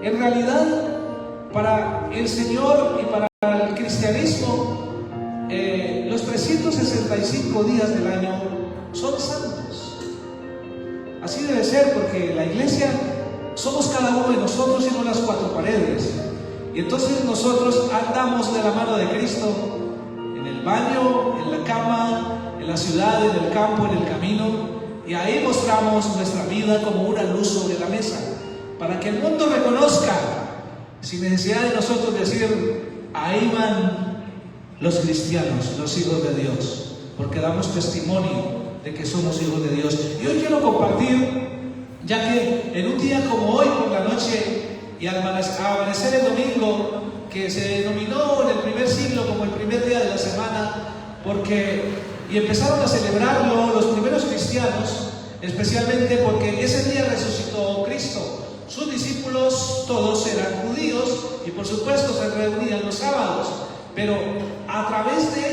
En realidad, para el Señor y para el cristianismo, los 365 días del año son santos. Así debe ser, porque la iglesia somos cada uno de nosotros y no las cuatro paredes. Y entonces nosotros andamos de la mano de Cristo en el baño, en la cama, en la ciudad, en el campo, en el camino. Y ahí mostramos nuestra vida como una luz sobre la mesa, para que el mundo reconozca, sin necesidad de nosotros decir, ahí van los cristianos, los hijos de Dios, porque damos testimonio de que somos hijos de Dios. Y hoy quiero compartir, ya que en un día como hoy por la noche y al amanecer el domingo, que se denominó en el primer siglo como el primer día de la semana, y empezaron a celebrarlo los primeros cristianos, especialmente porque ese día resucitó Cristo. Sus discípulos todos eran judíos y por supuesto se reunían los sábados, pero a raíz de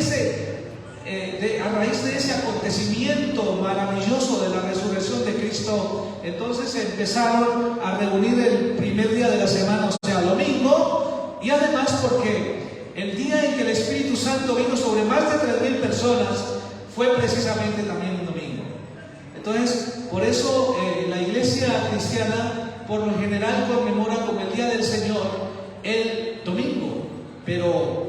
ese acontecimiento maravilloso de la resurrección de Cristo, entonces se empezaron a reunir el primer día de la semana, o sea, domingo, y además porque el día en que el Espíritu Santo vino sobre más de 3,000 personas fue precisamente también un domingo. Entonces, por eso la iglesia cristiana por lo general conmemora como el día del Señor el domingo, pero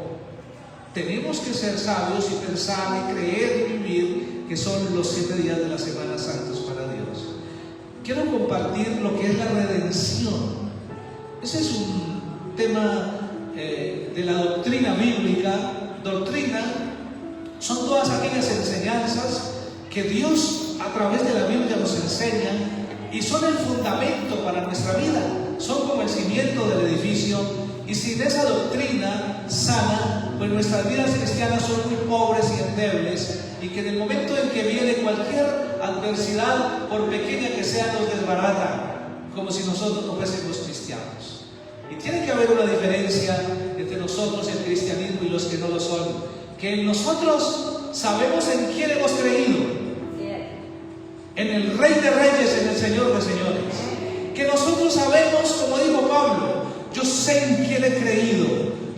tenemos que ser sabios y pensar y creer y vivir que son los 7 días de la semana santos para Dios. Quiero compartir lo que es la redención. Ese es un tema de la doctrina bíblica. Doctrina son todas aquellas enseñanzas que Dios a través de la Biblia nos enseña y son el fundamento para nuestra vida, son como el cimiento del edificio, y sin esa doctrina sana, pues nuestras vidas cristianas son muy pobres y endebles, y que en el momento en que viene cualquier adversidad, por pequeña que sea, nos desbarata, como si nosotros no fuésemos cristianos. Y tiene que haber una diferencia entre nosotros, el cristianismo, y los que no lo son, que nosotros sabemos en quién hemos creído, en el Rey de Reyes, en el Señor de Señores. Que nosotros sabemos, como dijo Pablo, yo sé en quién he creído,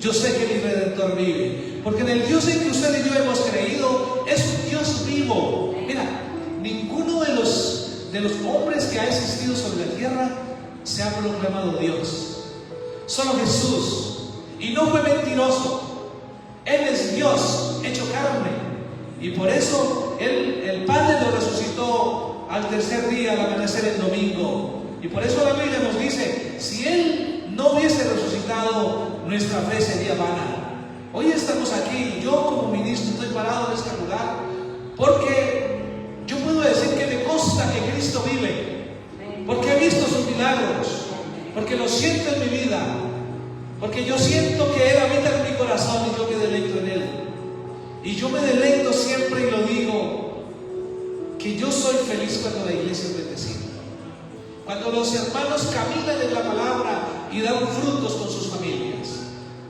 yo sé que mi Redentor vive. Porque en el Dios en que usted y yo hemos creído es un Dios vivo. Mira, ninguno de los hombres que ha existido sobre la tierra se ha proclamado Dios. Solo Jesús. Y no fue mentiroso. Él es Dios hecho carne. Y por eso el Padre lo resucitó al tercer día, al amanecer el domingo. Y por eso la Biblia nos dice, si Él no hubiese resucitado, nuestra fe sería vana. Hoy estamos aquí, yo como ministro estoy parado en este lugar, porque yo puedo decir que me consta que Cristo vive, porque he visto sus milagros, porque lo siento en mi vida, porque yo siento que Él habita en mi corazón y yo me deleito en Él. Y yo me deleito siempre y lo digo, que yo soy feliz cuando la iglesia es bendecida, cuando los hermanos caminan en la palabra y dan frutos con sus familias,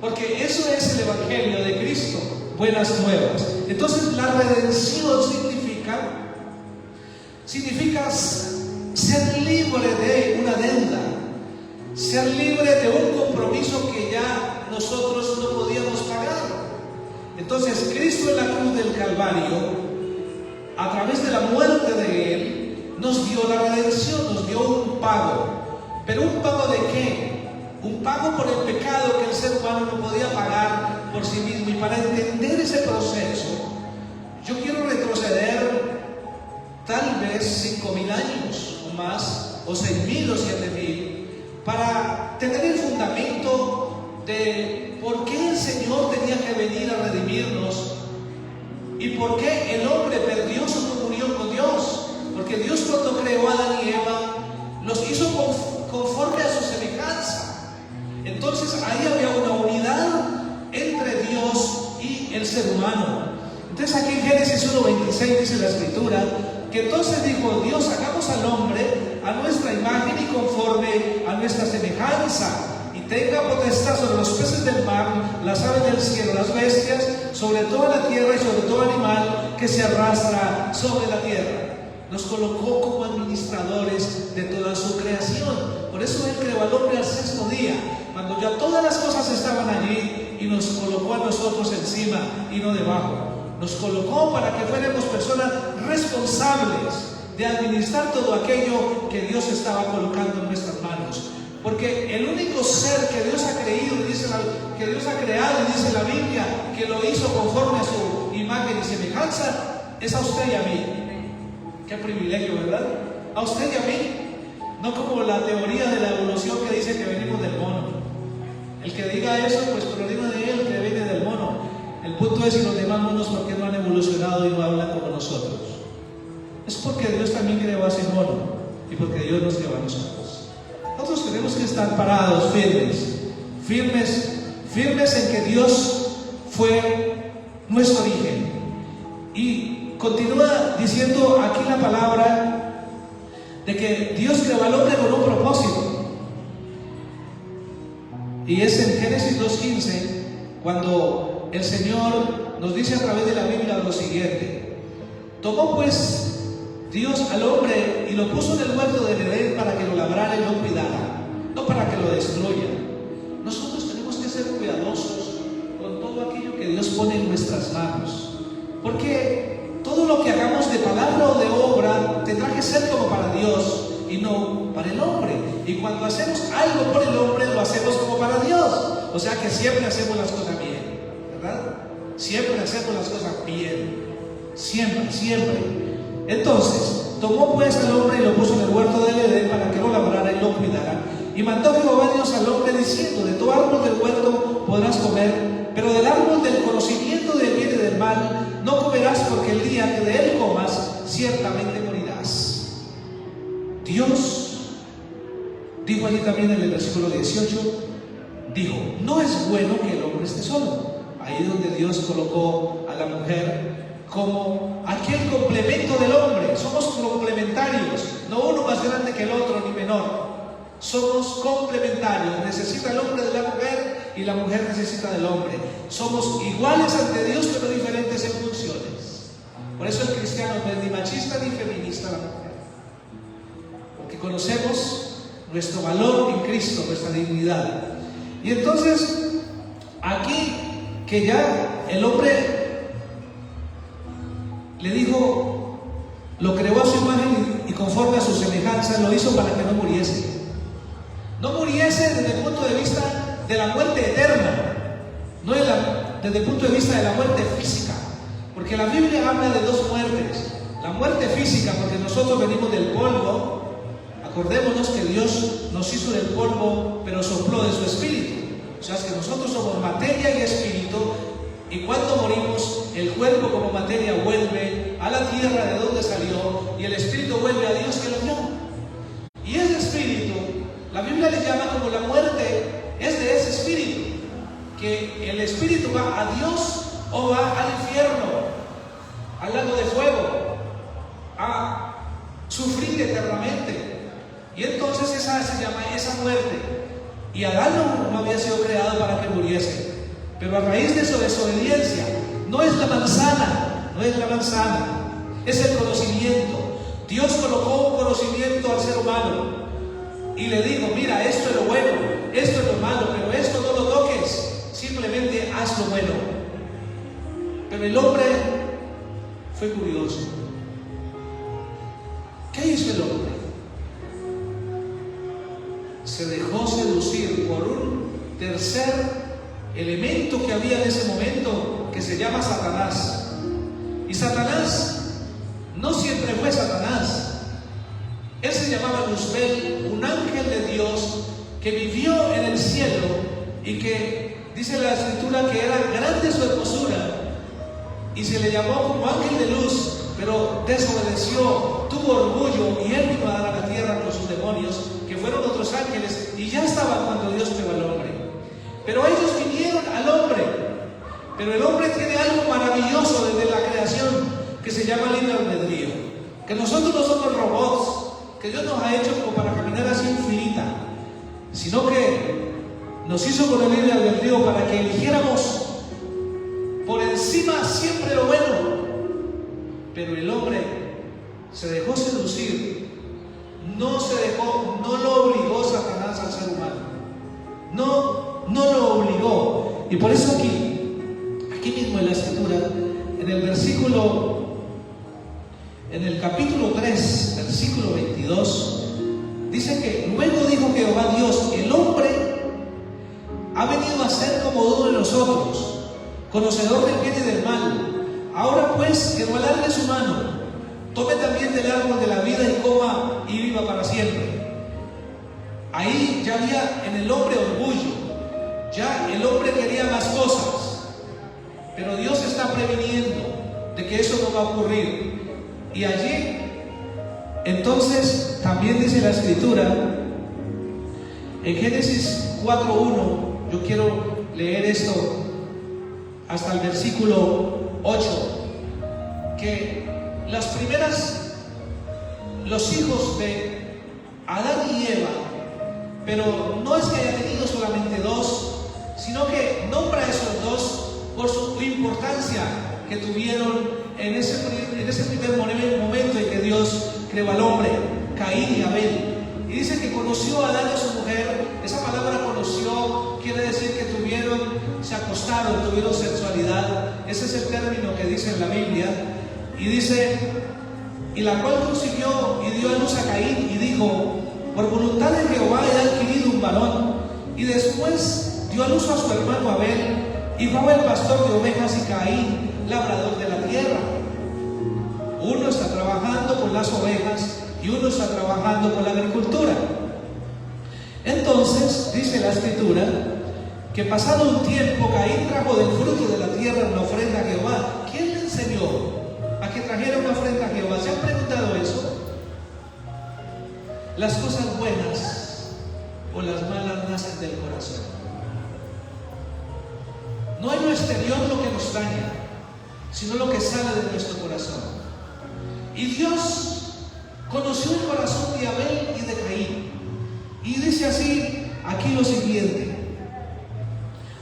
porque eso es el Evangelio de Cristo, buenas nuevas. Entonces la redención significa ser libre de una deuda, ser libre de un compromiso que ya nosotros no podíamos pagar. Entonces Cristo en la cruz del Calvario, a través de la muerte de Él, nos dio la redención, nos dio un pago. ¿Pero un pago de qué? Un pago por el pecado que el ser humano no podía pagar por sí mismo. Y para entender ese proceso, yo quiero retroceder tal vez 5,000 años o más, o 6,000 o 7,000, para tener el fundamento de por qué el Señor tenía que venir a redimirnos y por qué el hombre perdió su comunión con Dios. Porque Dios, cuando creó a Adán y Eva, los hizo conforme a su semejanza. Entonces ahí había una unidad entre Dios y el ser humano. Entonces aquí en Génesis 1:26 dice la Escritura que entonces dijo Dios, hagamos al hombre a nuestra imagen y conforme a nuestra semejanza, y tenga potestad sobre los peces del mar, las aves del cielo, las bestias, sobre toda la tierra y sobre todo animal que se arrastra sobre la tierra. Nos colocó como administradores de toda su creación. Por Por eso Él creó al hombre al sexto día, cuando ya todas las cosas estaban allí, y nos colocó a nosotros encima y no debajo. Nos colocó para que fuéramos personas responsables de administrar todo aquello que Dios estaba colocando en nuestras manos. Porque el único ser que Dios ha creído, que Dios ha creado, y dice la Biblia, que lo hizo conforme a su imagen y semejanza, es a usted y a mí. Qué privilegio, ¿verdad? A usted y a mí. No como la teoría de la evolución que dice que venimos del mono. El que diga eso, pues problema de él, que viene del mono. El punto es, si los demás monos, ¿por qué no han evolucionado y no hablan como nosotros? Es porque Dios también creó a ese mono y porque Dios nos creó a nosotros. Nosotros tenemos que estar parados, firmes en que Dios fue nuestro origen. Y continúa diciendo aquí la palabra de que Dios creó al hombre con un propósito. Y es en Génesis 2:15 cuando el Señor nos dice a través de la Biblia lo siguiente: tomó pues Dios al hombre y lo puso en el huerto del Edén para que lo labrara y lo cuidara, no para que lo destruya. Nosotros tenemos que ser cuidadosos con todo aquello que Dios pone en nuestras manos, porque todo lo que hagamos de palabra o de obra tendrá que ser como para Dios y no para el hombre. Y cuando hacemos algo por el hombre, lo hacemos como para Dios. O sea que siempre hacemos las cosas bien, ¿verdad? Siempre hacemos las cosas bien. Siempre. Entonces, tomó pues al hombre y lo puso en el huerto del Edén para que lo labrara y lo cuidara. Y mandó Jehová Dios al hombre diciendo: de todo árbol del huerto podrás comer, pero del árbol del conocimiento del bien y del mal no comerás, porque el día que de él comas, ciertamente morirás. Dios dijo allí también en el versículo 18, dijo: no es bueno que el hombre esté solo. Ahí donde Dios colocó a la mujer como aquel complemento del hombre. Somos complementarios, no uno más grande que el otro ni menor. Somos complementarios. Necesita el hombre de la mujer y la mujer necesita del hombre. Somos iguales ante Dios, pero diferentes en funciones. Por eso el cristiano no es ni machista ni feminista a la mujer, porque conocemos nuestro valor en Cristo, nuestra dignidad. Y entonces, aquí que ya el hombre le dijo, lo creó a su imagen y conforme a su semejanza, lo hizo para que no muriese. No muriese desde el punto de vista de la muerte eterna, no desde el punto de vista de la muerte física, porque la Biblia habla de dos muertes. La muerte física, porque nosotros venimos del polvo. Acordémonos que Dios nos hizo del polvo, pero sopló de su espíritu. O sea, es que nosotros somos materia y espíritu, y cuando morimos, el cuerpo como materia vuelve a la tierra de donde salió, y el espíritu vuelve a Dios que lo dio. Y ese espíritu, la Biblia le llama como la muerte, es de ese espíritu, que el espíritu va a Dios o va al infierno, al lago de fuego, a sufrir eternamente. Y entonces esa se llama esa muerte. Y Adán no había sido creado para que muriese, pero a raíz de su desobediencia, no es la manzana, es el conocimiento. Dios colocó un conocimiento al ser humano y le dijo: mira, esto es lo bueno, esto es lo malo, pero esto no lo toques, simplemente haz lo bueno. Pero el hombre fue curioso. ¿Qué hizo el hombre? Se dejó seducir por un tercer elemento que había en ese momento, que se llama Satanás. Y Satanás no siempre fue Satanás. Él se llamaba Luzbel, un ángel de Dios que vivió en el cielo y que dice la escritura que era grande su hermosura y se le llamó como ángel de luz, pero desobedeció, tuvo orgullo y él vino a dar a la tierra con sus demonios, que fueron otros ángeles, y ya estaban cuando Dios creó al hombre. Pero ellos vinieron al hombre. Pero el hombre tiene algo maravilloso desde la creación que se llama libre albedrío. Que nosotros no somos robots, que Dios nos ha hecho como para caminar así infinita, sino que nos hizo con el libre albedrío para que eligiéramos por encima siempre lo bueno. Pero el hombre se dejó seducir, no lo obligó Satanás. Y por eso aquí mismo en la escritura, en el capítulo 3, versículo 22, dice que luego dijo Jehová Dios: el hombre ha venido a ser como uno de nosotros, conocedor del bien y del mal. Ahora pues, que no alargue su mano, tome también del árbol de la vida y coma y viva para siempre. Ahí ya había en el hombre orgullo, ya el hombre quería más cosas, pero Dios está previniendo de que eso no va a ocurrir. Y allí, entonces, también dice la escritura, en Génesis 4:1, yo quiero leer esto hasta el versículo 8, que los hijos de Adán y Eva, pero no es que haya tenido solamente dos, sino que nombra a esos dos por su importancia que tuvieron en ese primer momento en que Dios creó al hombre, Caín y Abel. Y dice que conoció a Adán y a su mujer. Esa palabra conoció quiere decir que se acostaron, tuvieron sexualidad. Ese es el término que dice en la Biblia. Y dice, y la cual concibió y dio a luz a Caín y dijo: por voluntad de Jehová he adquirido un varón. Y después dio a luz a su hermano Abel, y fue Abel pastor de ovejas y Caín labrador de la tierra. Uno está trabajando con las ovejas y uno está trabajando con la agricultura. Entonces dice la escritura que pasado un tiempo Caín trajo del fruto de la tierra una ofrenda a Jehová. ¿Quién le enseñó a que trajera una ofrenda a Jehová? ¿Se han preguntado eso? Las cosas buenas o las malas nacen del corazón. No es lo exterior lo que nos daña, sino lo que sale de nuestro corazón. Y Dios conoció el corazón de Abel y de Caín, y dice así aquí lo siguiente: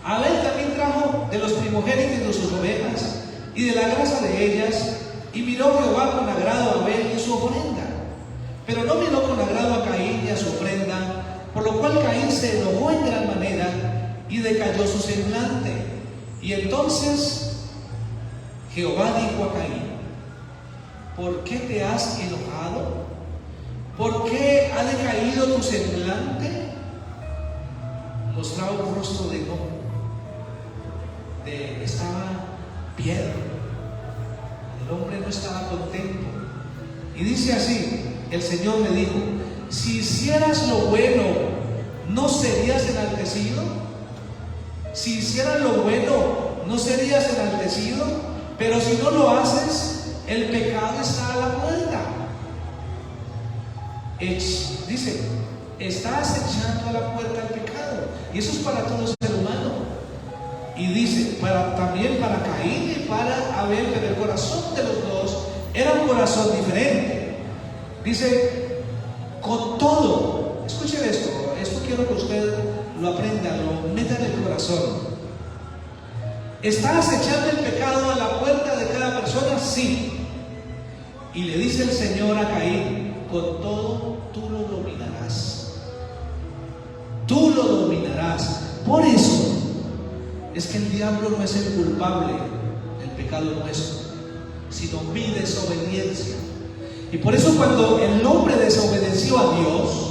Abel también trajo de los primogénitos de sus ovejas y de la grasa de ellas, y miró Jehová con agrado a Abel y su ofrenda, pero no miró con agrado a Caín y a su ofrenda, por lo cual Caín se enojó en gran manera y decayó su semblante. Y entonces Jehová dijo a Caín: ¿por qué te has enojado? ¿Por qué ha decaído tu semblante? Mostraba un rostro de enojo, estaba bien, el hombre no estaba contento. Y dice así, el Señor me dijo: si hicieras lo bueno, ¿no serías enaltecido? Si hicieras lo bueno, ¿no serías enaltecido? Pero si no lo haces, el pecado está a la puerta. Dice, está acechando a la puerta el pecado. Y eso es para todo ser humano. Y dice, también para Caín y para Abel, pero el corazón de los dos era un corazón diferente. Dice, con todo, escuchen esto quiero que usted lo aprenda, lo meta en el corazón. ¿Está acechando el pecado a la puerta de cada persona? Sí. Y le dice el Señor a Caín: con todo tú lo dominarás. Tú lo dominarás. Por eso es que el diablo no es el culpable del pecado nuestro, sino mi desobediencia. Y por eso cuando el hombre desobedeció a Dios,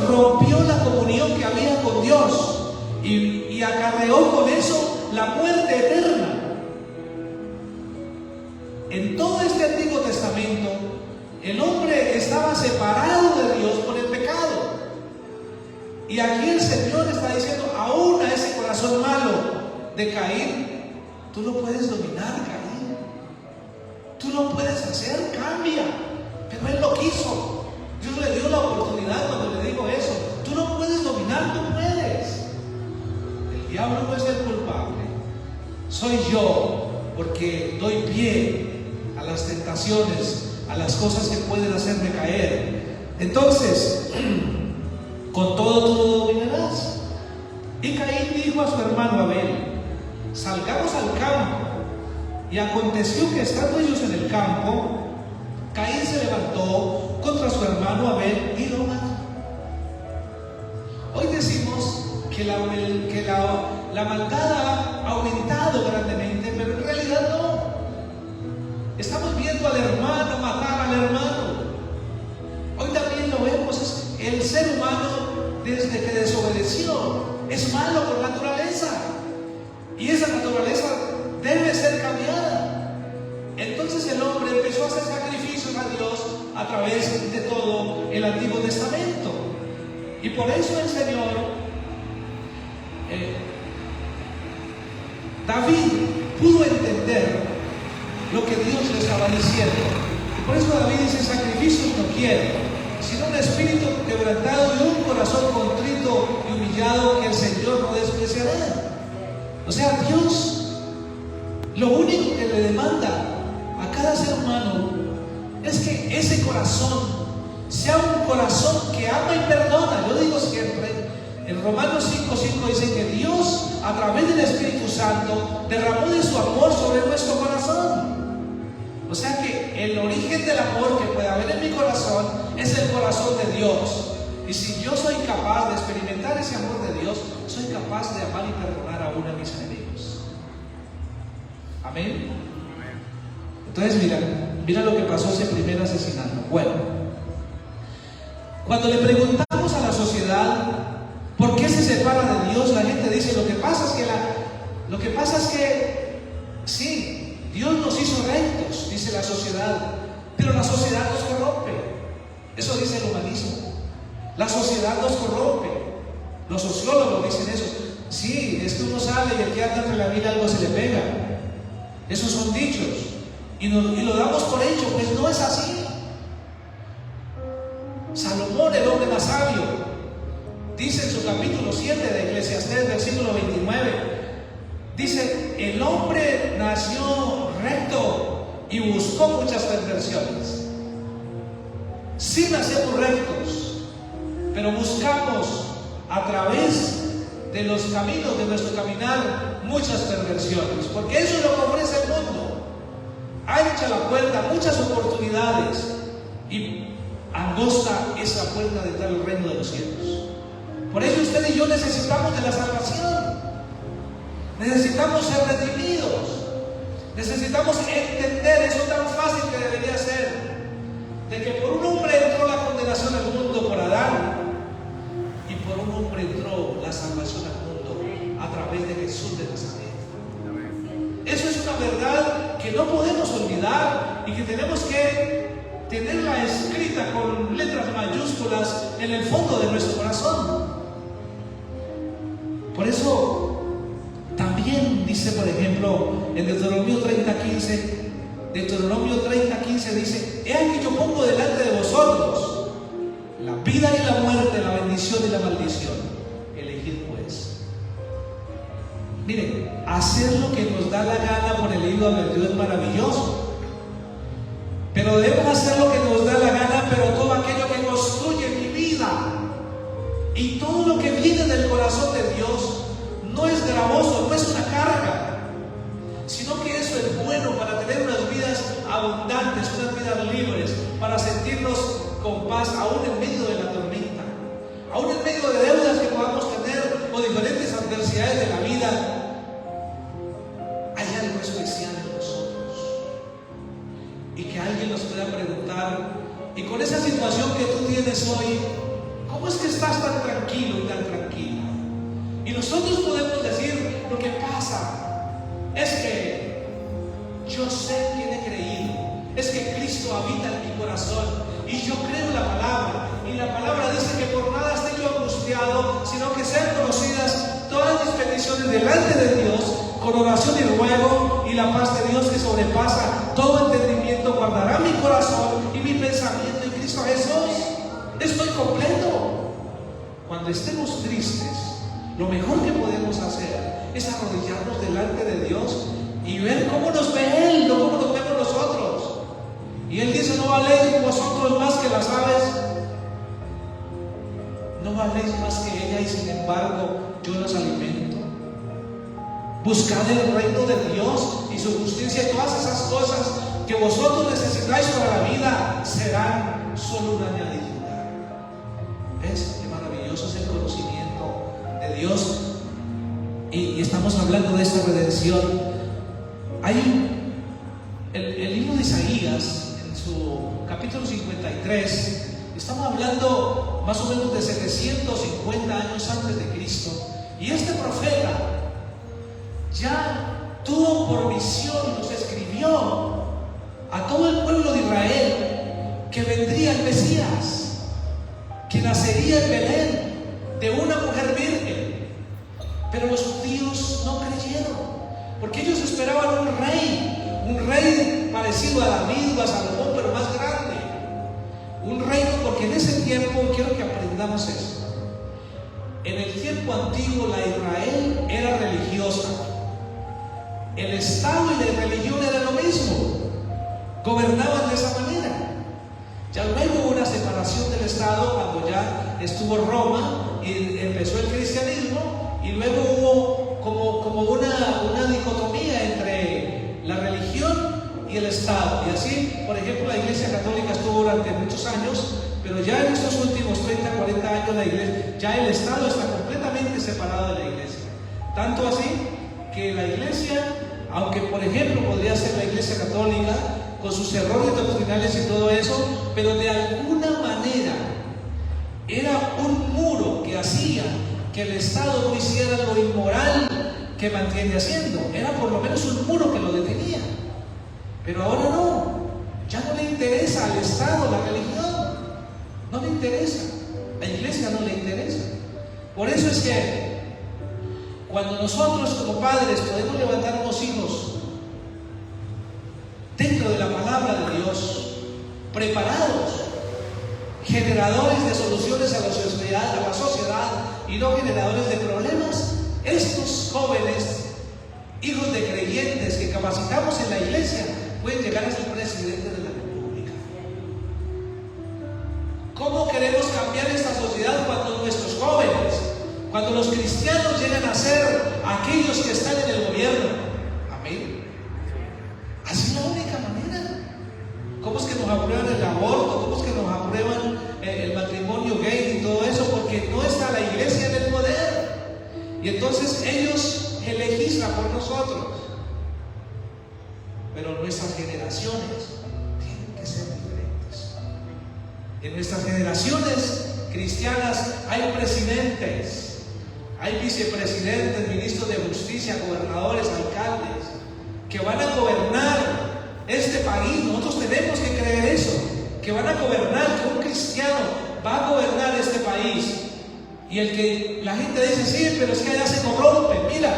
rompió la comunión que había con Dios y acarreó con eso la muerte eterna. En todo este Antiguo Testamento, el hombre estaba separado de Dios por el pecado. Y aquí el Señor está diciendo, aún a ese corazón malo de Caín, tú lo puedes dominar, Caín. Tú lo puedes hacer, cambia. Pero él lo quiso. Dios le dio la oportunidad cuando le dijo eso. Tú lo puedes dominar, tú puedes. El diablo no es el culpable. Soy yo, porque doy pie a las tentaciones, a las cosas que pueden hacerme caer. Entonces, con todo tú lo dominarás. Y Caín dijo a su hermano Abel: salgamos al campo. Y aconteció que estando ellos en el campo, Caín se levantó contra su hermano Abel y lo mató. Hoy decimos que la maldad ha aumentado grandemente, pero en realidad no. Estamos viendo al hermano matar al hermano. Hoy también lo vemos. El ser humano, desde que desobedeció, es malo por naturaleza. Y esa naturaleza debe ser cambiada. Entonces el hombre empezó a hacer sacrificios a Dios a través de todo el Antiguo Testamento. Y por eso el Señor, David pudo entender lo que Dios le estaba diciendo. Y por eso David dice: sacrificios no quiero, sino un espíritu quebrantado y un corazón contrito y humillado, que el Señor no despreciará. O sea, Dios lo único que le demanda a cada ser humano es que ese corazón sea un corazón que ama y perdona. Yo digo siempre, en Romanos 5:5 dice que Dios, a través del Espíritu Santo, derramó de su amor sobre nuestro corazón. O sea que el origen del amor que puede haber en mi corazón es el corazón de Dios. Y si yo soy capaz de experimentar ese amor de Dios, soy capaz de amar y perdonar a uno de mis enemigos. Amén. Entonces mira lo que pasó ese primer asesinato. Bueno, cuando le preguntamos a la sociedad por qué se separa de Dios, la gente dice: lo que pasa es que sí, Dios nos hizo rectos, dice la sociedad, pero la sociedad nos corrompe. Eso dice el humanismo. La sociedad nos corrompe. Los sociólogos dicen eso. Sí, es que uno sale y el que anda entre la vida algo se le pega. Esos son dichos. Y lo damos por hecho, pues no es así. Salomón, el hombre más sabio, dice en su capítulo 7 de Eclesiastés, versículo 29, dice: el hombre nació recto y buscó muchas perversiones. Sí nacemos rectos, pero buscamos a través de los caminos de nuestro caminar muchas perversiones, porque eso es lo que ofrece el mundo. Ancha la puerta, muchas oportunidades, y angosta esa puerta de entrar al reino de los cielos. Por eso usted y yo necesitamos de la salvación. Necesitamos ser redimidos. Necesitamos entender eso tan fácil que debería ser, de que por un hombre entró la condenación al mundo por Adán, y por un hombre entró la salvación al mundo a través de Jesús de Nazaret. Eso es una verdad que no podemos olvidar y que tenemos que tenerla escrita con letras mayúsculas en el fondo de nuestro corazón. Por eso también dice, por ejemplo, en Deuteronomio 30:15 dice: he aquí yo pongo delante de vosotros la vida y la muerte, la bendición y la maldición. Elegid pues. Miren, hacer lo que nos da la gana por el libre albedrío es maravilloso, pero debemos hacer lo que nos da la gana, pero todo aquello que construye mi vida y todo lo que viene del corazón de Dios no es gravoso, no es una carga, sino que eso es bueno para tener unas vidas abundantes, unas vidas libres, para sentirnos con paz aún en medio de la tormenta, aún en medio de deudas que podamos tener o diferentes adversidades de la vida. Hay algo especial en nosotros, y que alguien nos pueda preguntar: y con esa situación que tú tienes hoy, ¿cómo es que estás tan tranquilo y tan tranquila? Y nosotros podemos decir: lo que pasa es que yo sé en quién he creído, es que Cristo habita en mi corazón y yo creo en la palabra, y la palabra dice que por nada esté yo angustiado, sino que sean conocidas todas mis peticiones delante de Dios con oración y ruego, y la paz de Dios que sobrepasa todo entendimiento guardará mi corazón y mi pensamiento en Cristo Jesús. Estoy completo. Cuando estemos tristes, lo mejor que podemos hacer es arrodillarnos delante de Dios y ver cómo nos ve Él, no cómo nos vemos nosotros. Y Él dice: ¿no valéis vosotros más que las aves? ¿No valéis más que ella y sin embargo yo las alimento? Buscad el reino de Dios y su justicia, y todas esas cosas que vosotros necesitáis para la vida serán solo una añadidura. ¿Ves qué maravilloso es el conocimiento de Dios, y estamos hablando de esta redención. Hay el libro de Isaías, en su capítulo 53, estamos hablando más o menos de 750 años antes de Cristo, y este profeta ya tuvo por visión, nos escribió a todo el pueblo de Israel que vendría el Mesías, que nacería en Belén de una mujer virgen. Pero los judíos no creyeron, porque ellos esperaban un rey parecido a David o a Salomón, pero más grande, un reino, porque en ese tiempo, quiero que aprendamos eso, en el tiempo antiguo la Israel era religiosa, el Estado y la religión era lo mismo, gobernaban de esa manera. Ya luego hubo una separación del Estado cuando ya estuvo Roma y empezó el cristianismo, y luego hubo como una dicotomía entre la religión y el Estado. Y así, por ejemplo, la Iglesia Católica estuvo durante muchos años, pero ya en estos últimos 30, 40 años la Iglesia, ya el Estado está completamente separado de la Iglesia. Tanto así que la Iglesia, aunque por ejemplo podría ser la Iglesia Católica con sus errores doctrinales y todo eso, pero de alguna manera era un muro que hacía que el Estado no hiciera lo inmoral que mantiene haciendo. Era por lo menos un muro que lo detenía. Pero ahora no, ya no le interesa al Estado la religión, no le interesa, la Iglesia no le interesa. Por eso es que cuando nosotros como padres podemos levantar unos hijos dentro de la palabra de Dios, preparados, generadores de soluciones a la sociedad y no generadores de problemas, estos jóvenes, hijos de creyentes que capacitamos en la iglesia, pueden llegar a ser presidentes de la República. ¿Cómo queremos cambiar esta sociedad cuando nuestros jóvenes, cuando los cristianos llegan a ser aquellos que están en el gobierno? Amén. Así es la única manera. ¿Cómo es que nos aprueban el aborto? ¿Cómo es que nos aprueban el matrimonio gay y todo eso? Porque no está la iglesia en el poder. Y entonces ellos legislan por nosotros. Pero nuestras generaciones tienen que ser diferentes. En nuestras generaciones cristianas hay presidentes, hay vicepresidentes, ministros de justicia, gobernadores, alcaldes, que van a gobernar este país. Nosotros tenemos que creer eso, que van a gobernar, que un cristiano va a gobernar este país. Y el que la gente dice, sí, pero es que allá se corrompe. Mira,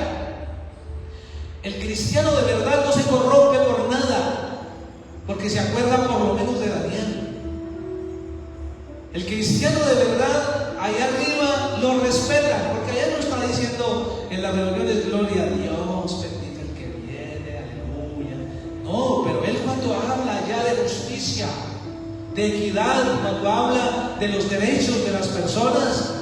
el cristiano de verdad no se corrompe por nada, porque se acuerda por lo menos de Daniel. El cristiano de verdad, allá arriba lo respetan, porque allá no está diciendo en las reuniones, gloria a Dios, bendito el que viene, aleluya. No, pero él cuando habla allá de justicia, de equidad, cuando habla de los derechos de las personas,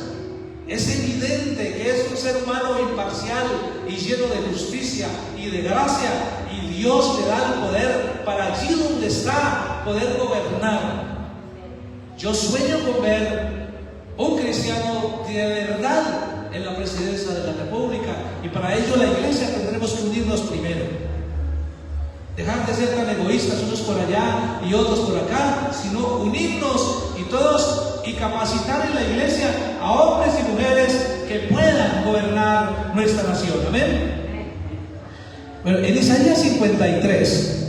es evidente que es un ser humano imparcial y lleno de justicia y de gracia, y Dios le da el poder para allí donde está poder gobernar. Yo sueño con ver un cristiano de verdad en la presidencia de la República, y para ello la iglesia tendremos que unirnos primero. Dejar de ser tan egoístas, unos por allá y otros por acá, sino unirnos y todos y capacitar en la iglesia a hombres y mujeres que puedan gobernar nuestra nación. Amén. Bueno, en Isaías 53,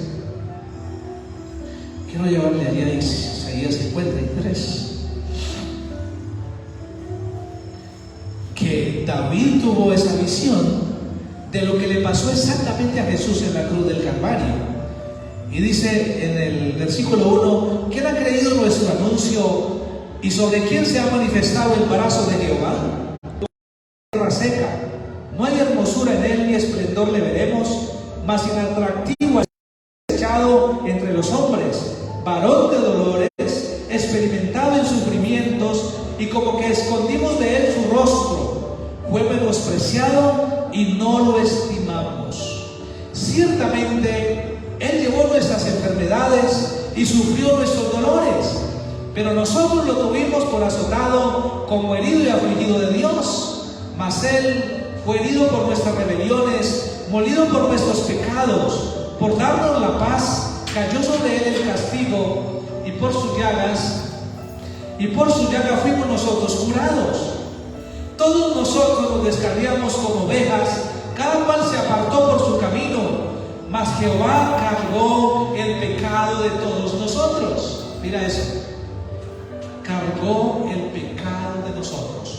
quiero llevarle allá a Isaías 53, que David tuvo esa visión de lo que le pasó exactamente a Jesús en la cruz del Calvario. Y dice en el versículo 1: ¿quién ha creído nuestro anuncio y sobre quién se ha manifestado el brazo de Jehová? Tierra seca, no hay hermosura en él ni esplendor le veremos, mas inatractivo es echado entre los hombres, varón de dolores, experimentado en sufrimientos, y como que escondimos de él su rostro, fue menospreciado y no lo estimamos. Ciertamente él llevó nuestras enfermedades y sufrió nuestros dolores, pero nosotros lo tuvimos por azotado, como herido y afligido de Dios, mas mas Él fue herido por nuestras rebeliones, molido por nuestros pecados. Por darnos la paz, cayó sobre Él el castigo, y por sus llagas fuimos nosotros curados. Todos nosotros nos descarriamos como ovejas, cada cual se apartó por su camino, mas Jehová cargó el pecado de todos nosotros. Mira eso, cargó el pecado de nosotros.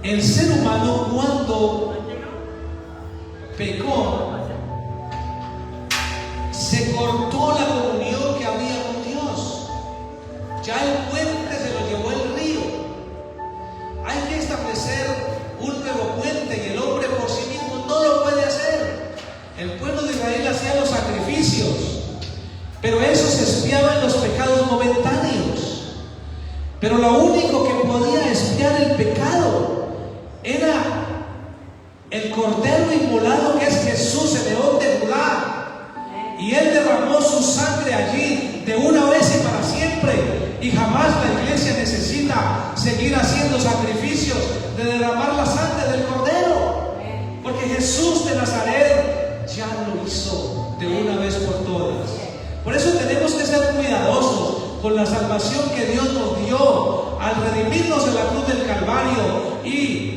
El ser humano, cuando pecó, se cortó la comunión que había con Dios. Ya el puente se lo llevó el río. Hay que establecer un nuevo puente, y el hombre por sí mismo no lo puede hacer. El pueblo de Israel hacía los sacrificios, pero esos expiaban los pecados momentáneos. Pero lo único que podía expiar el pecado era el cordero inmolado, que es Jesús, el león de Judá. Y Él derramó su sangre allí de una vez y para siempre. Y jamás la iglesia necesita seguir haciendo sacrificios de derramar la sangre del cordero, porque Jesús de Nazaret ya lo hizo de una vez por todas. Por eso tenemos que ser cuidadosos con la salvación que Dios nos dio al redimirnos en la cruz del Calvario y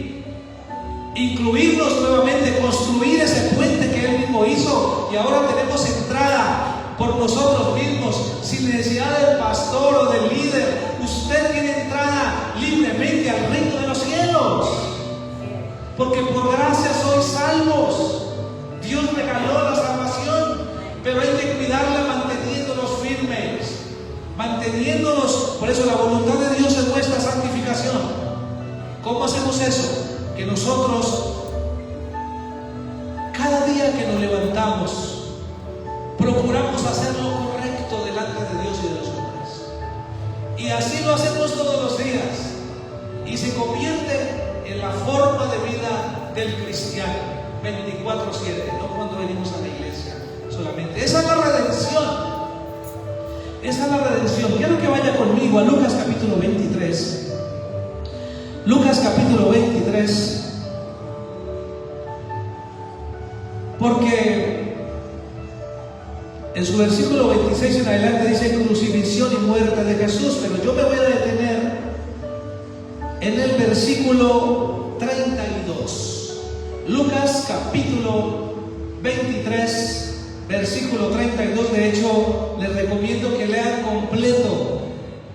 incluirnos nuevamente, construir ese puente que Él mismo hizo, y ahora tenemos entrada por nosotros mismos, sin necesidad del pastor o del líder. Usted tiene entrada libremente al reino de los cielos, porque por gracia sois salvos. Dios regaló la salvación, pero hay que cuidarla manteniéndonos firmes, manteniéndonos. Por eso la voluntad de Dios es nuestra santificación. ¿Cómo hacemos eso? Que nosotros, cada día que nos levantamos, procuramos hacer lo correcto delante de Dios y de los hombres. Y así lo hacemos todos los días. Y se convierte en la forma de vida del cristiano, 24/7, no cuando venimos a la iglesia solamente. Esa es la redención. Esa es la redención. Quiero que vaya conmigo a Lucas capítulo 23. Lucas capítulo 23, porque en su versículo 26 en adelante dice crucifixión y muerte de Jesús, pero yo me voy a detener en el versículo 32. Lucas capítulo 23, versículo 32. De hecho, les recomiendo que lean completo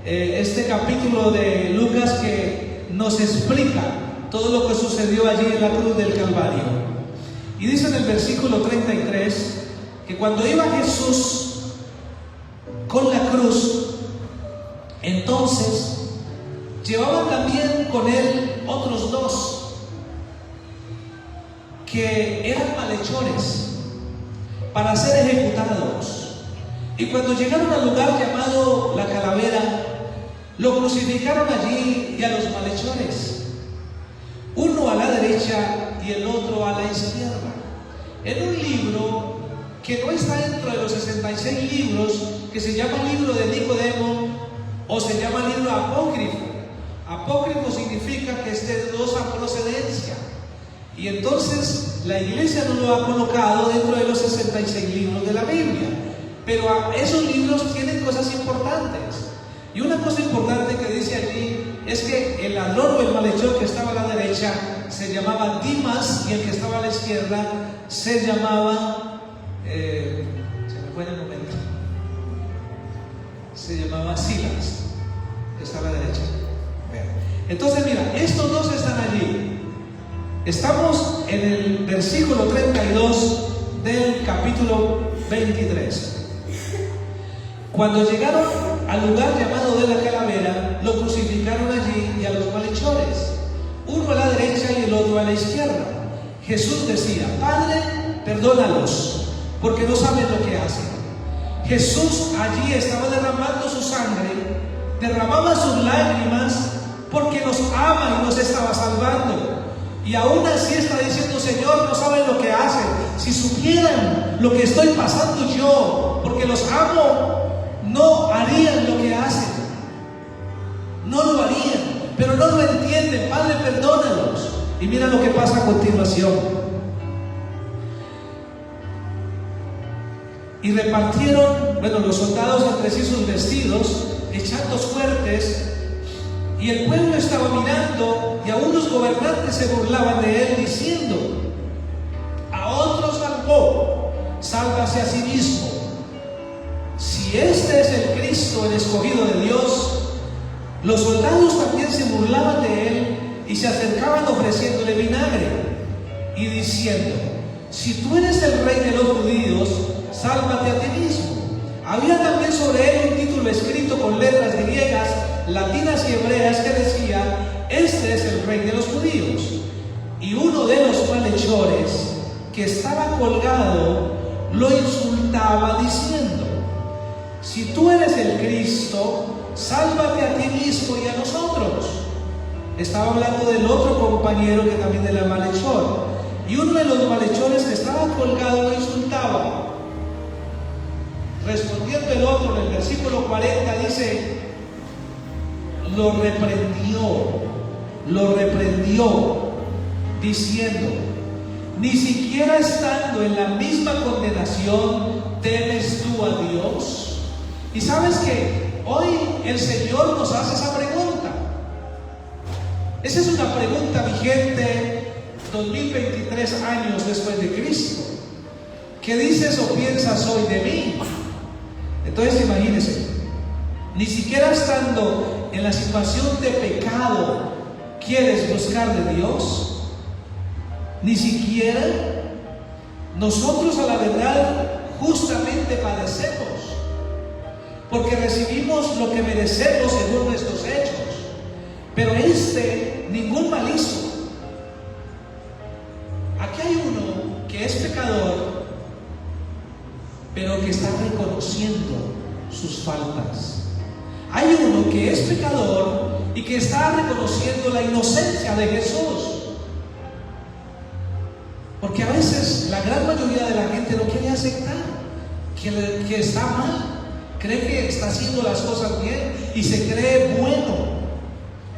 este capítulo de Lucas, que nos explica todo lo que sucedió allí en la cruz del Calvario. Y dice en el versículo 33 que cuando iba Jesús con la cruz, entonces llevaban también con Él otros dos que eran malhechores para ser ejecutados. Y cuando llegaron al lugar llamado La Calavera, lo crucificaron allí y a los malhechores, uno a la derecha y el otro a la izquierda. En un libro que no está dentro de los 66 libros, que se llama libro de Nicodemo, o se llama libro apócrifo. Apócrifo significa que es de dudosa procedencia. Y entonces la iglesia no lo ha colocado dentro de los 66 libros de la Biblia. Pero esos libros tienen cosas importantes. Y una cosa importante que dice allí es que el ladrón o el malhechor que estaba a la derecha se llamaba Dimas, y el que estaba a la izquierda se llamaba, se me fue en el momento, se llamaba Silas, que está a la derecha. Entonces mira, estos dos están allí. Estamos en el versículo 32 del capítulo 23. Cuando llegaron al lugar llamado de La Calavera, lo crucificaron allí y a los malhechores, uno a la derecha y el otro a la izquierda. Jesús decía: Padre, perdónalos, porque no saben lo que hacen. Jesús allí estaba derramando su sangre, derramaba sus lágrimas, porque nos ama y nos estaba salvando. Y aún así está diciendo: Señor, no saben lo que hacen. Si supieran lo que estoy pasando yo, porque los amo, no harían lo que hacen. No lo harían, pero no lo entienden. Padre, perdónalos. Y mira lo que pasa a continuación. Y repartieron, los soldados entre sí sus vestidos, echando suertes, y el pueblo estaba mirando, y aún los gobernantes se burlaban de él, diciendo: a otro salvó, sálvase a sí mismo. Si este es el Cristo, el escogido de Dios. Los soldados también se burlaban de él y se acercaban ofreciéndole vinagre y diciendo: si tú eres el rey de los judíos, sálvate a ti mismo. Había también sobre él un título escrito con letras griegas, latinas y hebreas que decía: este es el rey de los judíos. Y uno de los malhechores que estaba colgado lo insultaba diciendo: si tú eres el Cristo, sálvate a ti mismo y a nosotros. Estaba hablando del otro compañero que también era malhechor. Y uno de los malhechores que estaba colgado lo insultaba. Respondiendo el otro, en el versículo 40 dice: lo reprendió, diciendo: ni siquiera estando en la misma condenación, ¿temes tú a Dios? Y sabes que hoy el Señor nos hace esa pregunta. Esa es una pregunta vigente 2023 años después de Cristo. ¿Qué dices o piensas hoy de mí? Entonces imagínense, ni siquiera estando en la situación de pecado quieres buscar de Dios. Ni siquiera. Nosotros a la verdad justamente padecemos porque recibimos lo que merecemos según nuestros hechos, pero ningún mal hizo. Aquí hay uno que es pecador, pero que está reconociendo sus faltas. Hay uno que es pecador y que está reconociendo la inocencia de Jesús. Porque a veces la gran mayoría de la gente no quiere aceptar que está mal, cree que está haciendo las cosas bien y se cree bueno,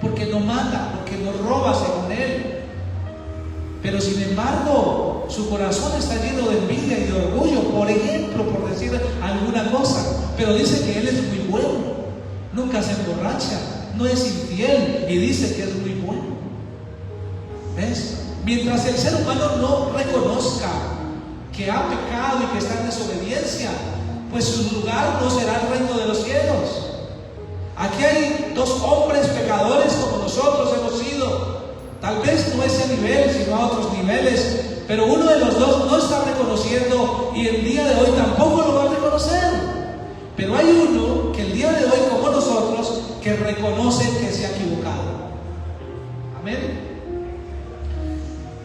porque no mata, porque no roba según él. Pero sin embargo, su corazón está lleno de envidia y de orgullo, por ejemplo, por decir alguna cosa. Pero dice que él es muy bueno, nunca se emborracha, no es infiel y dice que es muy bueno. ¿Ves? Mientras el ser humano no reconozca que ha pecado y que está en desobediencia, pues su lugar no será el reino de los cielos. Aquí hay dos hombres pecadores como nosotros hemos sido. Tal vez no a ese nivel, sino a otros niveles, pero uno de los dos no está reconociendo y el día de hoy tampoco lo va a reconocer. Pero hay uno que el día de hoy, como nosotros, que reconoce que se ha equivocado. Amén.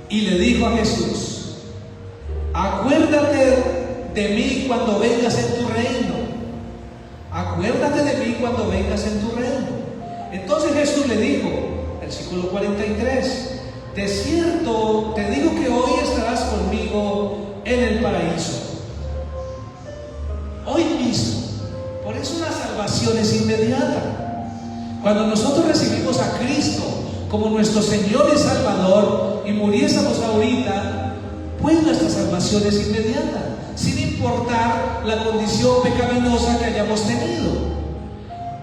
Y le dijo a Jesús: acuérdate de mí cuando vengas en tu reino. Acuérdate de mí cuando vengas en tu reino. Entonces Jesús le dijo, versículo 43: de cierto te digo que hoy estarás conmigo en el paraíso. Hoy mismo. Por eso la salvación es inmediata. Cuando nosotros recibimos a Cristo como nuestro Señor y Salvador y muriésemos ahorita, pues nuestra salvación es inmediata, sin importar la condición pecaminosa que hayamos tenido.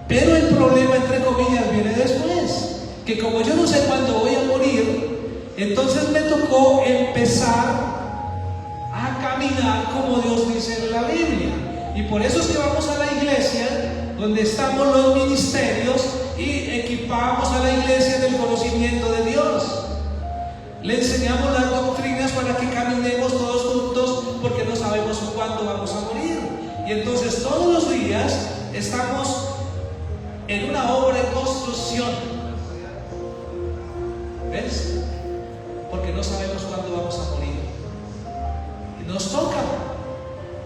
Pero el problema, entre comillas, viene después, que como yo no sé cuándo voy a morir, entonces me tocó empezar a caminar como Dios dice en la Biblia. Y por eso es que vamos a la iglesia, donde estamos los ministerios, y equipamos a la iglesia del conocimiento de Dios. Le enseñamos las doctrinas para que caminemos todos juntos, porque no sabemos cuándo vamos a morir. Y entonces todos los días estamos en una obra en construcción. ¿Ves? Porque no sabemos cuándo vamos a morir. Y nos toca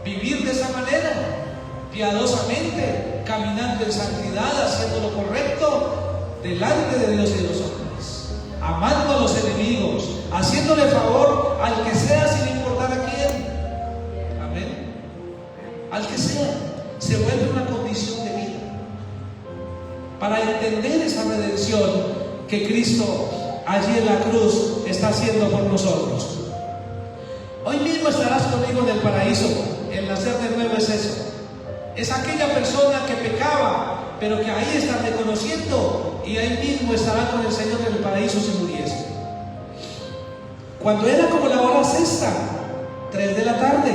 vivir de esa manera, piadosamente, caminando en santidad, haciendo lo correcto delante de Dios y de los hombres, amando a los enemigos, haciéndole favor al que sea, sin importar a quién. Amén. Al que sea, se vuelve una condición de vida. Para entender esa redención que Cristo allí en la cruz está haciendo por nosotros. Hoy mismo estarás conmigo en el paraíso. El nacer de nuevo es eso. Es aquella persona que pecaba, pero que ahí está reconociendo, y ahí mismo estará con el Señor en el paraíso si muriese. Cuando era como la hora sexta, 3 de la tarde,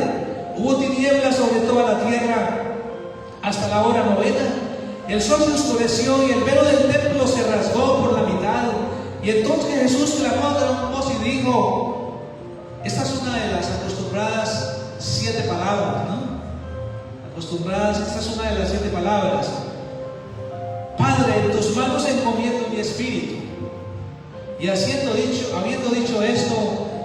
hubo tinieblas sobre toda la tierra hasta la hora novena. El sol se oscureció y el velo del templo se rasgó por la mitad. Y entonces Jesús clamó a gran voz y dijo, esta es una de las acostumbradas 7 palabras, ¿no? Esta es una de las 7 palabras. Padre, en tus manos encomiendo mi espíritu. Y habiendo dicho esto,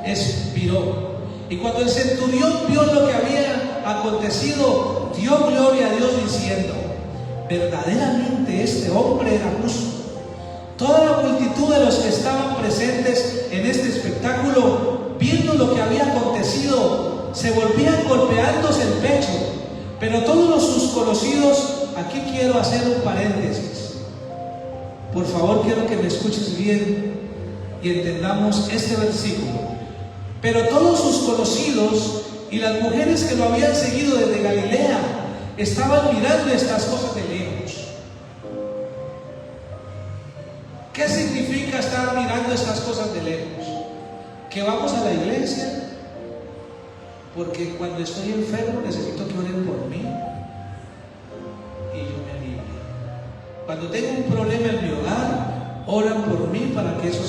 expiró. Y cuando el centurión vio lo que había acontecido, dio gloria a Dios diciendo, verdaderamente este hombre era justo. Toda la multitud de los que estaban presentes en este espectáculo, viendo lo que había acontecido, se volvían golpeándose el pecho. Pero todos sus conocidos, aquí quiero hacer un paréntesis. Por favor, quiero que me escuches bien y entendamos este versículo. Pero todos sus conocidos y las mujeres que lo habían seguido desde Galilea estaban mirando estas cosas de lejos. ¿Qué significa estar mirando estas cosas de lejos? Que vamos a la iglesia porque cuando estoy enfermo necesito que oren por mí y yo me alivio. Cuando tengo un problema en mi hogar, oran por mí para que eso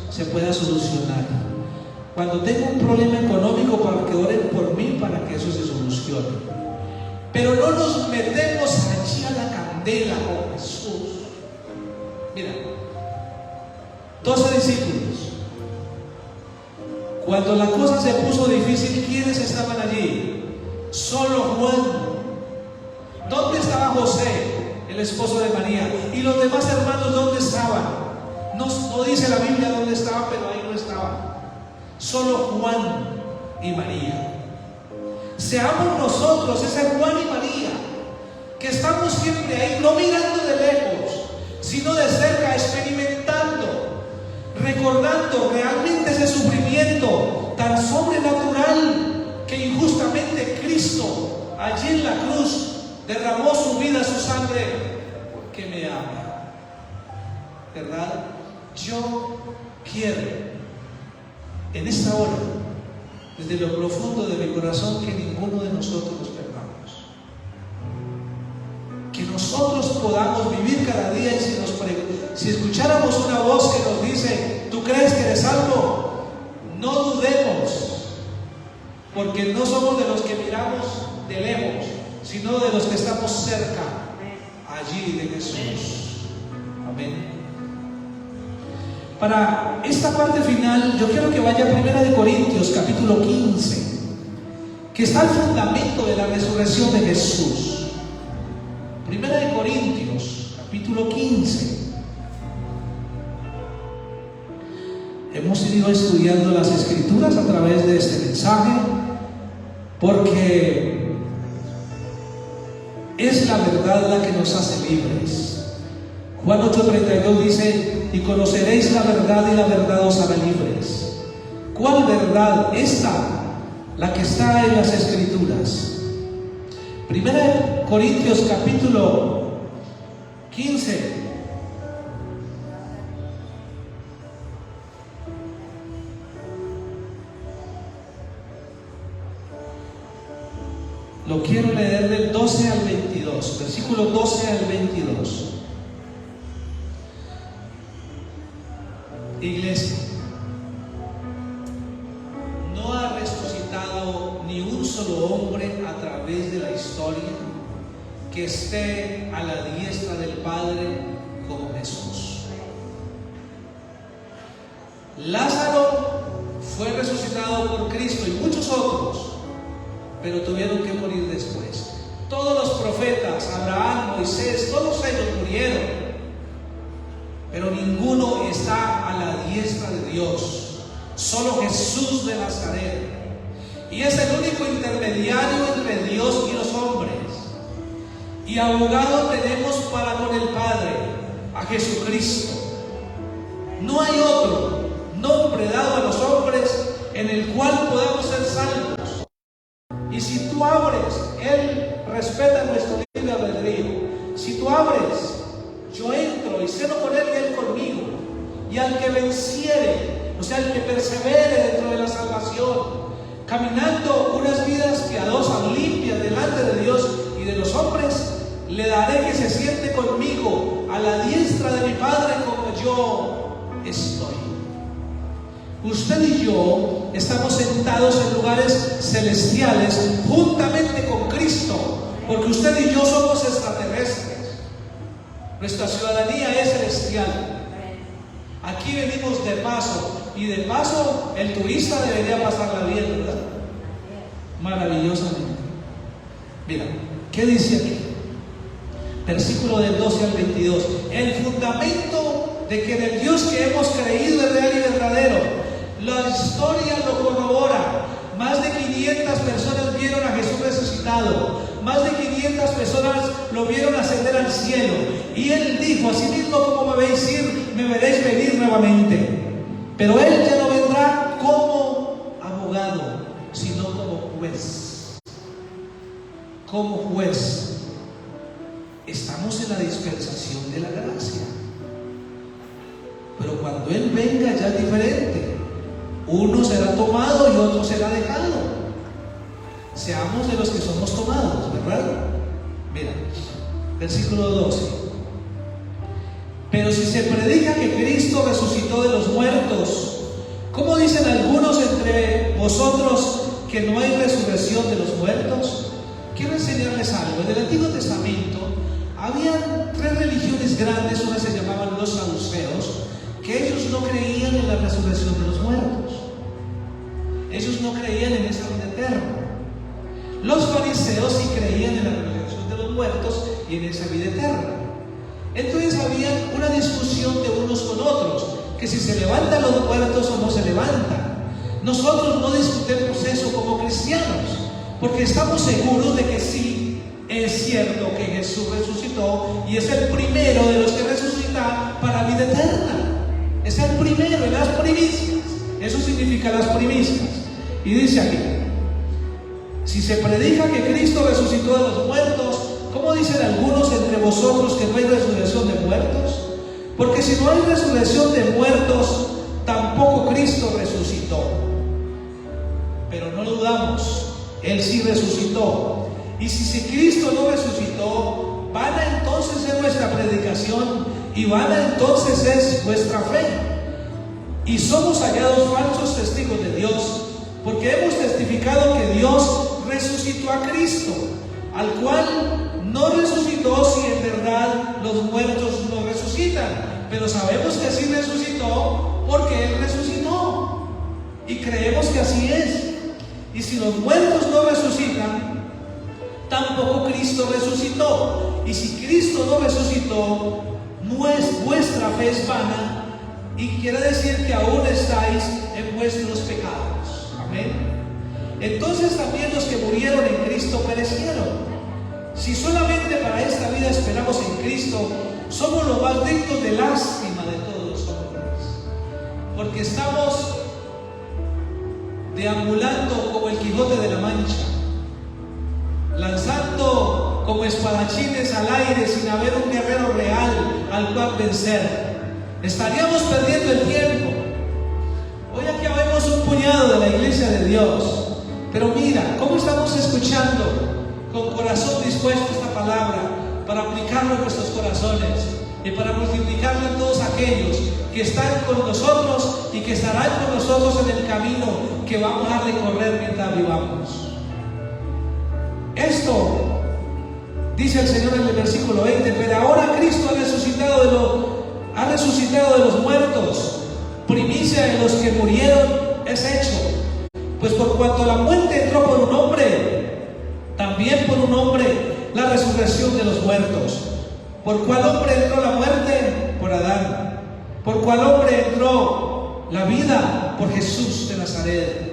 se pueda solucionar. Cuando tengo un problema económico, para que oren por mí para que eso se solucione. Pero no nos metemos allí a la candela con Jesús. Mira, 12 discípulos. Cuando la cosa se puso difícil, ¿quiénes estaban allí? Solo Juan. ¿Dónde estaba José, el esposo de María? ¿Y los demás hermanos dónde estaban? No dice la Biblia dónde estaban, pero ahí no estaban. Solo Juan y María. Seamos nosotros ese Juan y María que estamos siempre ahí, no mirando de lejos, sino de cerca, experimentando, recordando realmente ese sufrimiento tan sobrenatural que injustamente Cristo allí en la cruz derramó su vida, su sangre, que me ama. ¿Verdad? Yo quiero en esta hora, desde lo profundo de mi corazón, que ninguno de nosotros nos perdamos. Que nosotros podamos vivir cada día, y si escucháramos una voz que nos dice, ¿tú crees que eres salvo? No dudemos, porque no somos de los que miramos de lejos, sino de los que estamos cerca, allí de Jesús. Amén. Para esta parte final, yo quiero que vaya a 1 Corintios capítulo 15, que está el fundamento de la resurrección de Jesús. 1 Corintios capítulo 15. Hemos ido estudiando las Escrituras a través de este mensaje, porque es la verdad la que nos hace libres. Juan 8:32 dice, y conoceréis la verdad y la verdad os hará libres. ¿Cuál verdad? Esta, la que está en las Escrituras. 1 Corintios capítulo 15. Lo quiero leer del 12 al 22, versículo 12 al 22. Iglesia, no ha resucitado ni un solo hombre a través de la historia que esté a la diestra del Padre como Jesús. Lázaro fue resucitado por Cristo y muchos otros, pero tuvieron que morir después. Todos los profetas, Abraham, Moisés, todos ellos murieron, pero ninguno está a la diestra de Dios, solo Jesús de Nazaret. Y es el único intermediario entre Dios y los hombres. Y abogado tenemos para con el Padre, a Jesucristo. No hay otro, Y si tú abres, Él respeta nuestro libre albedrío. Si tú abres, yo entro y ceno con Él y Él conmigo. Y al que venciere, o sea, al que persevere dentro de la salvación, caminando unas vidas piadosas, limpias delante de Dios y de los hombres, le daré que se siente conmigo a la diestra de mi Padre como yo estoy. Usted y yo estamos sentados en lugares celestiales juntamente con Cristo, porque usted y yo somos extraterrestres. Nuestra ciudadanía es celestial. Aquí venimos de paso, y de paso el turista debería pasarla bien, ¿verdad? Maravillosamente. Mira, ¿qué dice aquí? Versículo del 12 al 22. El fundamento de que en el Dios que hemos creído es real y verdadero. La historia lo corrobora. Más de 500 personas vieron a Jesús resucitado. Más de 500 personas lo vieron ascender al cielo. Y Él dijo: así mismo como me veis ir, me veréis venir nuevamente. Pero Él ya no vendrá como abogado, sino como juez. Como juez. Estamos en la dispensación de la gracia. Pero cuando Él venga ya es diferente. Uno será tomado y otro será dejado. Seamos de los que somos tomados, ¿verdad? Mira, versículo 12. Pero si se predica que Cristo resucitó de los muertos, ¿cómo dicen algunos entre vosotros que no hay resurrección de los muertos? Quiero enseñarles algo. En el Antiguo Testamento había tres religiones grandes. Una se llamaban los saduceos, que ellos no creían en la resurrección de los muertos. Ellos no creían en esa vida eterna. Los fariseos sí creían en la resurrección de los muertos y en esa vida eterna. Entonces había una discusión de unos con otros, que si se levantan los muertos o no se levantan. Nosotros no discutimos eso como cristianos, porque estamos seguros de que sí es cierto que Jesús resucitó y es el primero de los que resucitan para vida eterna. Es el primero en las primicias. Eso significa las primicias. Y dice aquí: si se predica que Cristo resucitó de los muertos, ¿cómo dicen algunos entre vosotros que no hay resurrección de muertos? Porque si no hay resurrección de muertos, tampoco Cristo resucitó. Pero no dudamos, Él sí resucitó. Y si Cristo no resucitó, vana entonces es nuestra predicación y vana entonces es vuestra fe. Y somos hallados falsos testigos de Dios, porque hemos testificado que Dios resucitó a Cristo, al cual no resucitó si en verdad los muertos no resucitan. Pero sabemos que así resucitó porque Él resucitó. Y creemos que así es. Y si los muertos no resucitan, tampoco Cristo resucitó. Y si Cristo no resucitó, vuestra fe es vana, y quiere decir que aún estáis en vuestros pecados. Amén. Entonces también los que murieron en Cristo perecieron. Si solamente para esta vida esperamos en Cristo, somos los más dignos de lástima de todos los hombres, porque estamos deambulando como el Quijote de la Mancha, lanzando como espadachines al aire sin haber un guerrero real al cual vencer. Estaríamos perdiendo el tiempo. Hoy aquí vemos un puñado de la iglesia de Dios, pero mira cómo estamos escuchando con corazón dispuesto esta palabra para aplicarlo en nuestros corazones y para multiplicarlo en todos aquellos que están con nosotros y que estarán con nosotros en el camino que vamos a recorrer mientras vivamos. Esto dice el Señor en el versículo 20: pero ahora Cristo ha resucitado de los muertos, primicia de los que murieron es hecho. Pues por cuanto la muerte entró por un hombre, también por un hombre la resurrección de los muertos. ¿Por cuál hombre entró la muerte? Por Adán. ¿Por cuál hombre entró la vida? Por Jesús de Nazaret.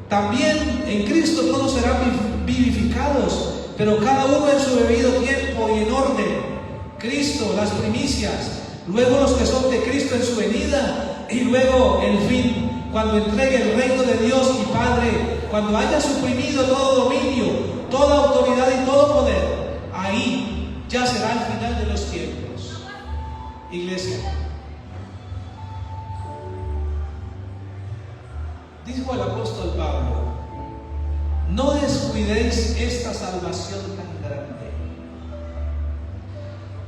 También en Cristo todos serán vivificados, pero cada uno en su debido tiempo y en orden. Cristo, las primicias, luego los que son de Cristo en su venida, y luego el fin. cuando entregue el reino de Dios y Padre, cuando haya suprimido todo dominio, toda autoridad y todo poder, ahí ya será el final de los tiempos. Iglesia, dijo el apóstol Pablo, no descuidéis esta salvación tan grande.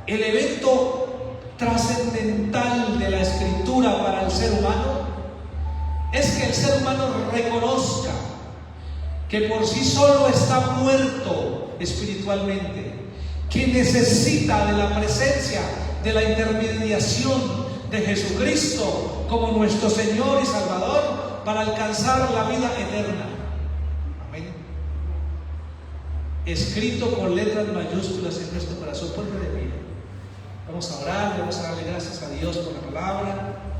El evento trascendental de la Escritura para el ser humano es que el ser humano reconozca que por sí solo está muerto espiritualmente, que necesita de la presencia, de la intermediación de Jesucristo como nuestro Señor y Salvador para alcanzar la vida eterna. Amén. Escrito con letras mayúsculas en nuestro corazón. Ponte de pie. Vamos a orar, vamos a darle gracias a Dios por la palabra.